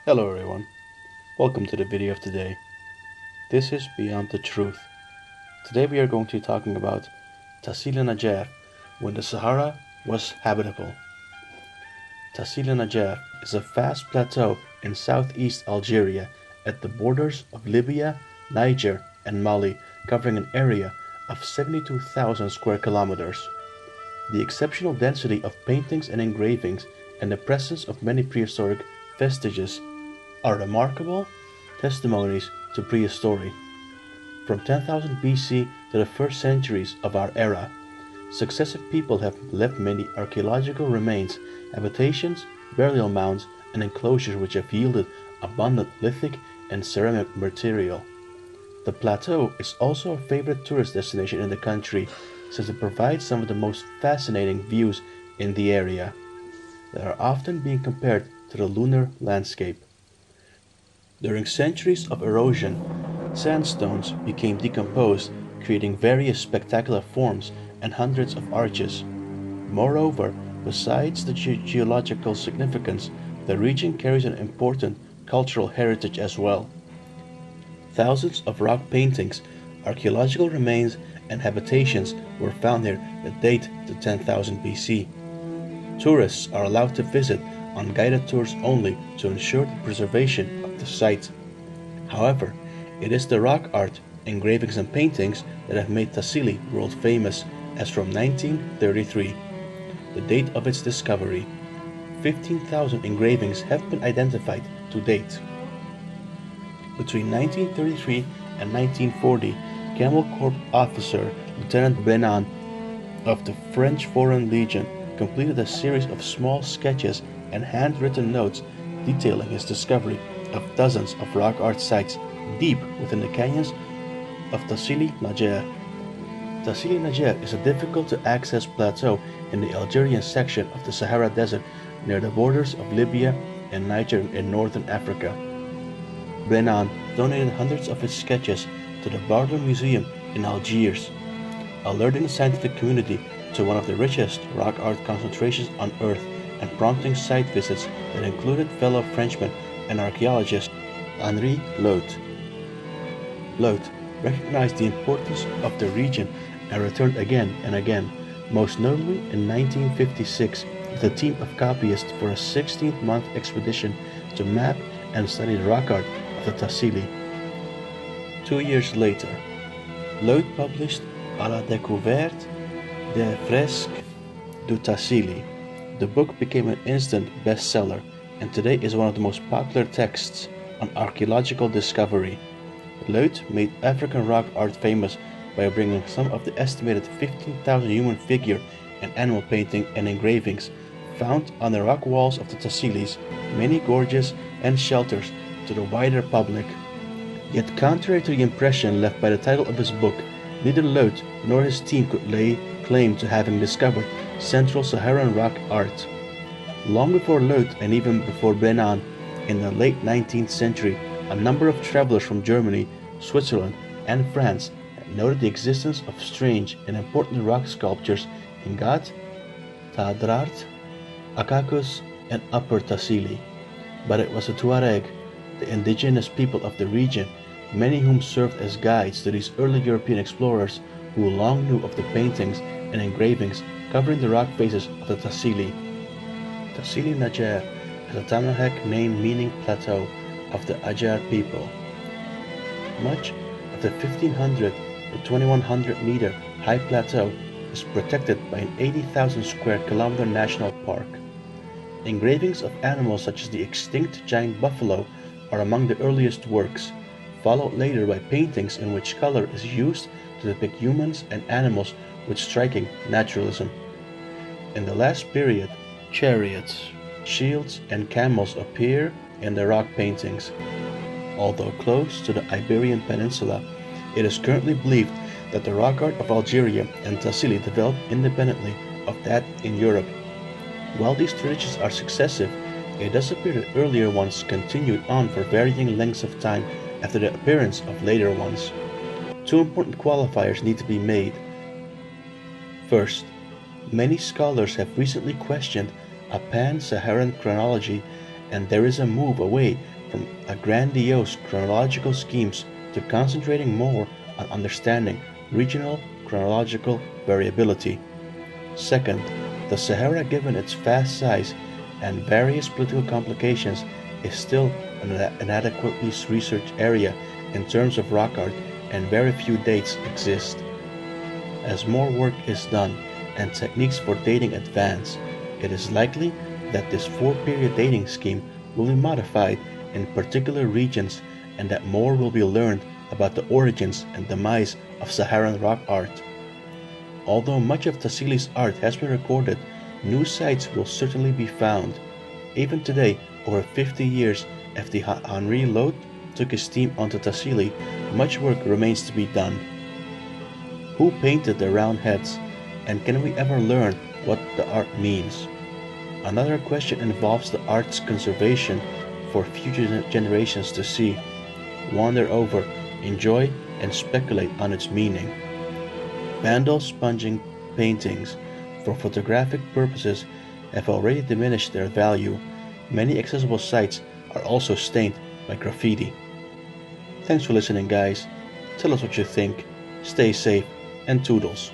Hello everyone, welcome to the video of today. This is Beyond the Truth. Today we are going to be talking about Tassili N'ajjer when the Sahara was habitable. Tassili N'ajjer is a vast plateau in southeast Algeria at the borders of Libya, Niger and Mali, covering an area of 72,000 square kilometers. The exceptional density of paintings and engravings and the presence of many prehistoric vestiges are remarkable testimonies to prehistory. From 10,000 BC to the first centuries of our era, successive people have left many archaeological remains, habitations, burial mounds, and enclosures which have yielded abundant lithic and ceramic material. The plateau is also a favorite tourist destination in the country since it provides some of the most fascinating views in the area that are often being compared to the lunar landscape. During centuries of erosion, sandstones became decomposed, creating various spectacular forms and hundreds of arches. Moreover, besides the geological significance, the region carries an important cultural heritage as well. Thousands of rock paintings, archaeological remains, and habitations were found here that date to 10,000 BC. Tourists are allowed to visit on guided tours only to ensure the preservation of the site. However, it is the rock art, engravings and paintings that have made Tassili world famous, as from 1933, the date of its discovery. 15,000 engravings have been identified to date. Between 1933 and 1940, Camel Corps officer Lieutenant Brennan of the French Foreign Legion completed a series of small sketches and handwritten notes detailing his discovery of dozens of rock art sites deep within the canyons of Tassili N'ajjer. Tassili N'ajjer is a difficult to access plateau in the Algerian section of the Sahara Desert near the borders of Libya and Niger in northern Africa. Brennan donated hundreds of his sketches to the Bardo Museum in Algiers, alerting the scientific community to one of the richest rock art concentrations on Earth and prompting site visits that included fellow Frenchman and archaeologist Henri Lot. Lot recognized the importance of the region and returned again and again, most notably in 1956 with a team of copyists for a 16-month expedition to map and study the rock art of the Tassili. 2 years later, Lot published À la découverte des fresques du Tassili. The book became an instant bestseller and today is one of the most popular texts on archaeological discovery. Lot made African rock art famous by bringing some of the estimated 15,000 human figure and animal painting and engravings found on the rock walls of the Tassili's many gorges and shelters to the wider public. Yet contrary to the impression left by the title of his book, neither Lot nor his team could lay claim to having discovered Central Saharan rock art. Long before Lot and even before Brennan, in the late 19th century, a number of travelers from Germany, Switzerland, and France had noted the existence of strange and important rock sculptures in Gat, Tadrart, Akakus, and Upper Tassili. But it was the Tuareg, the indigenous people of the region, many whom served as guides to these early European explorers, who long knew of the paintings and engravings covering the rock faces of the Tassili. Tassili N'ajjer has a Tamahek name meaning plateau of the N'ajjer people. Much of the 1,500 to 2,100 meter high plateau is protected by an 80,000 square kilometer national park. Engravings of animals such as the extinct giant buffalo are among the earliest works, followed later by paintings in which color is used to depict humans and animals with striking naturalism. In the last period, chariots, shields, and camels appear in the rock paintings. Although close to the Iberian Peninsula, it is currently believed that the rock art of Algeria and Tassili developed independently of that in Europe. While these traditions are successive, it does appear that earlier ones continued on for varying lengths of time after the appearance of later ones. Two important qualifiers need to be made. First, many scholars have recently questioned a pan-Saharan chronology and there is a move away from a grandiose chronological schemes to concentrating more on understanding regional chronological variability. Second, the Sahara, given its vast size and various political complications, is still an inadequately researched area in terms of rock art, and very few dates exist. As more work is done and techniques for dating advance, it is likely that this four-period dating scheme will be modified in particular regions and that more will be learned about the origins and demise of Saharan rock art. Although much of Tassili's art has been recorded, new sites will certainly be found. Even today, over 50 years after Henri Lot took his team onto Tassili, much work remains to be done. Who painted the round heads, and can we ever learn what the art means? Another question involves the art's conservation for future generations to see, wander over, enjoy, and speculate on its meaning. Vandal sponging paintings for photographic purposes have already diminished their value. Many accessible sites are also stained by graffiti. Thanks for listening, guys. Tell us what you think. Stay safe and toodles.